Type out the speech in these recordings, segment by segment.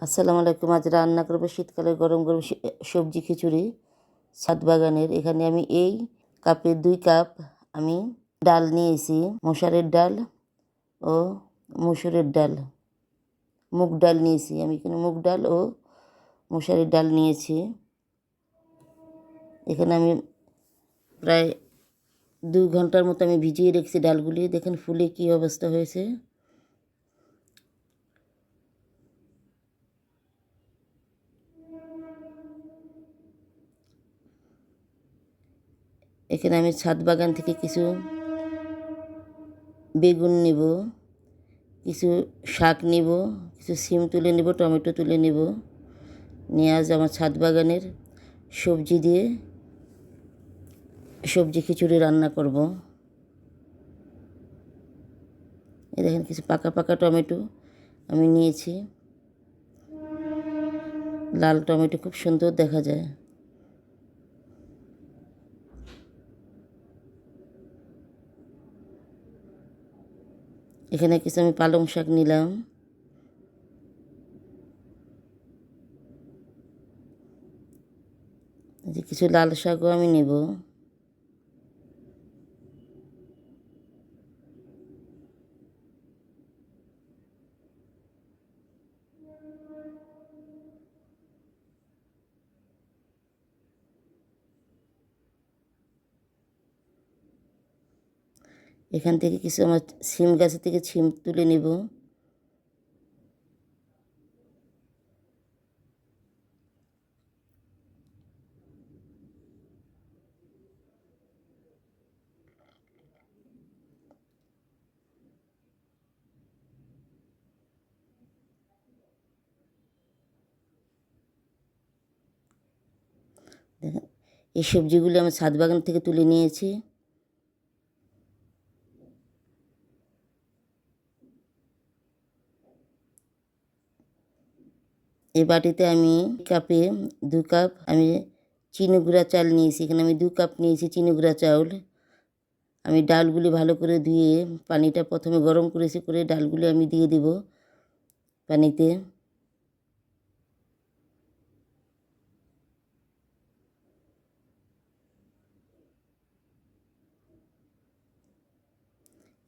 আসসালামু আলাইকুম। আজ রান্না করবো শীতকালে গরম গরম সবজি খিচুড়ি ছাদ বাগানের। এখানে আমি এই কাপে 2 কাপ আমি ডাল নিয়েছি, মশারের ডাল ও মসুরের ডাল, মুগ ডাল নিয়েছি। আমি এখানে মুগ ডাল ও মশারের ডাল নিয়েছি। এখানে আমি প্রায় 2 ঘন্টার মতো আমি ভিজিয়ে রেখেছি ডালগুলি। দেখেন ফুলে কী অবস্থা হয়েছে। এখানে আমি ছাদ বাগান থেকে কিছু বেগুন নেব, কিছু শাক নেব, কিছু সিম তুলে নেব, টমেটো তুলে নেব। নিয়ে আজ আমার ছাদ বাগানের সবজি দিয়ে সবজি খিচুড়ি রান্না করব। এই দেখেন কিছু পাকা পাকা টমেটো আমি নিয়েছি। লাল টমেটো খুব সুন্দর দেখা যায়। এখানে কিছু আমি পালং শাক নিলাম। কিছু লাল শাকও আমি নেব। এখান থেকে কিছু আমার সিম গাছের থেকে সিম তুলে নেব। দেখেন এই সবজিগুলো আমার ছাদ বাগান থেকে তুলে নিয়েছি। এই বাটিতে আমি কাপে 2 কাপ আমি চিনি গুঁড়া চাল নিয়েছি। এখানে আমি 2 কাপ নিয়েছি চিনি গুঁড়া চাউল। আমি ডালগুলি ভালো করে ধুয়ে পানিটা প্রথমে গরম করেছি, করে ডালগুলি আমি দিয়ে দেব পানিতে।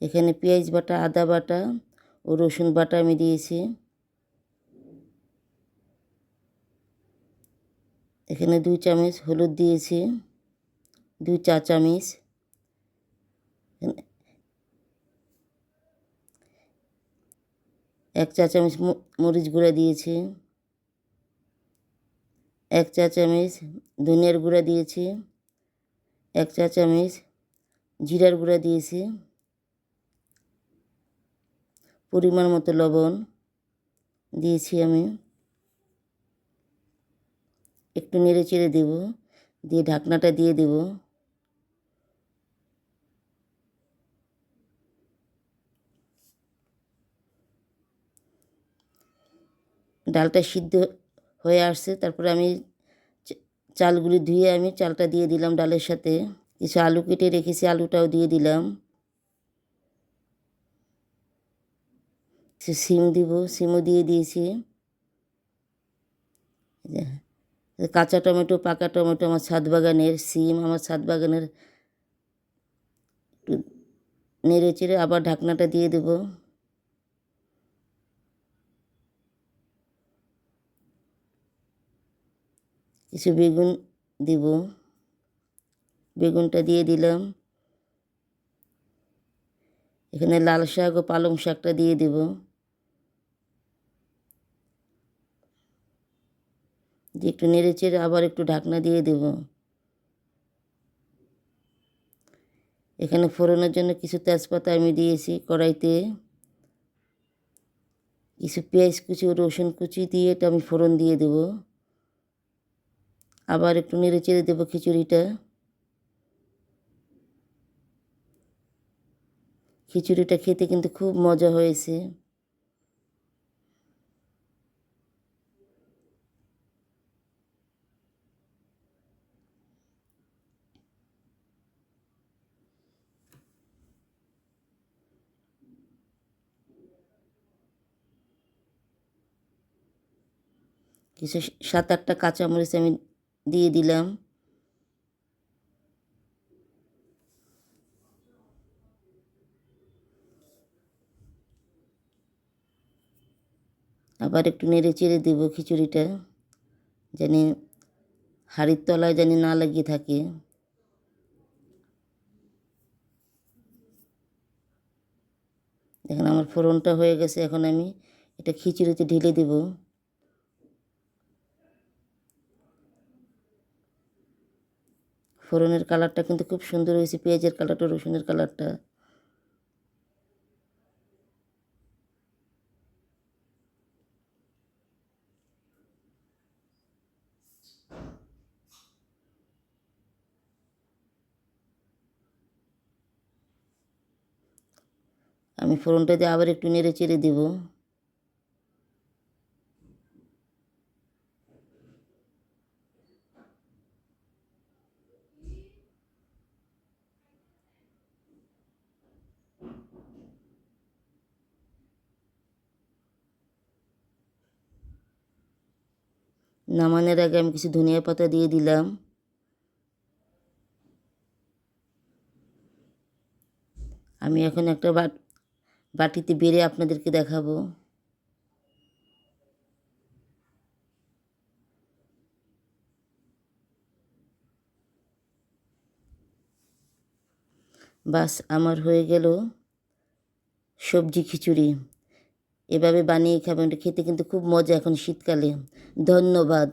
এখানে পেঁয়াজ বাটা, আদা বাটা ও রসুন বাটা আমি দিয়েছি। এখানে 2 চামচ হলুদ দিয়েছি, 2 চা চামচ। 1 চা চামচ মরিচ গুঁড়া দিয়েছি, 1 চা চামচ ধনিয়ার গুঁড়া দিয়েছি, 1 চা চামচ জিরার গুঁড়া দিয়েছি, পরিমাণ মতো লবণ দিয়েছি আমি। একটু নেড়ে চেড়ে দেব, দিয়ে ঢাকনাটা দিয়ে দেব। ডালটা সিদ্ধ হয়ে আসছে, তারপরে আমি চালগুলি ধুয়ে আমি চালটা দিয়ে দিলাম ডালের সাথে। কিছু আলু কেটে রেখেছি, আলুটাও দিয়ে দিলাম। কিছু সিম দিব, সিমও দিয়ে দিয়েছি। কাঁচা টমেটো, পাকা টমেটো আমার ছাদ বাগানের, সিম আমার ছাদ বাগানের। একটু নেড়ে চেড়ে আবার ঢাকনাটা দিয়ে দেব। কিছু বেগুন দিব, বেগুনটা দিয়ে দিলাম। এখানে লাল শাক ও পালং শাকটা দিয়ে দেব। দিয়ে একটু নেড়ে চেড়ে আবার একটু ঢাকনা দিয়ে দেব। এখানে ফোড়নের জন্য কিছু তেজপাতা আমি দিয়েছি কড়াইতে। কিছু পেঁয়াজ কুচি ও রসুন কুচি দিয়ে এটা আমি ফোড়ন দিয়ে দেব। আবার একটু নেড়ে চেড়ে দেবো খিচুড়িটা। খিচুড়িটা খেতে কিন্তু খুব মজা হয়েছে। কিছু 7-8টা কাঁচামরিচ আমি দিয়ে দিলাম। আবার একটু নেড়ে চেড়ে দেব খিচুড়িটা, জানি হাঁড়ির তলায় জানি না লাগিয়ে থাকে। দেখেন আমার ফোড়নটা হয়ে গেছে, এখন আমি এটা খিচুড়িতে ঢেলে দেব। ফোড়নের কালারটা কিন্তু খুব সুন্দর হয়েছে, পেঁয়াজের কালারটা, রসুনের কালারটা। আমি ফোড়নটা দিয়ে আবার একটু নেড়ে চেড়ে দেব। নামানোর আগে আমি কিছু ধনিয়া পাতা দিয়ে দিলাম। আমি এখন একটা বাটিতে বেড়ে আপনাদেরকে দেখাবো। বাস আমার হয়ে গেল সবজি খিচুড়ি। এভাবে বানিয়ে খাবেন, এটা খেতে কিন্তু খুব মজা এখন শীতকালে। ধন্যবাদ।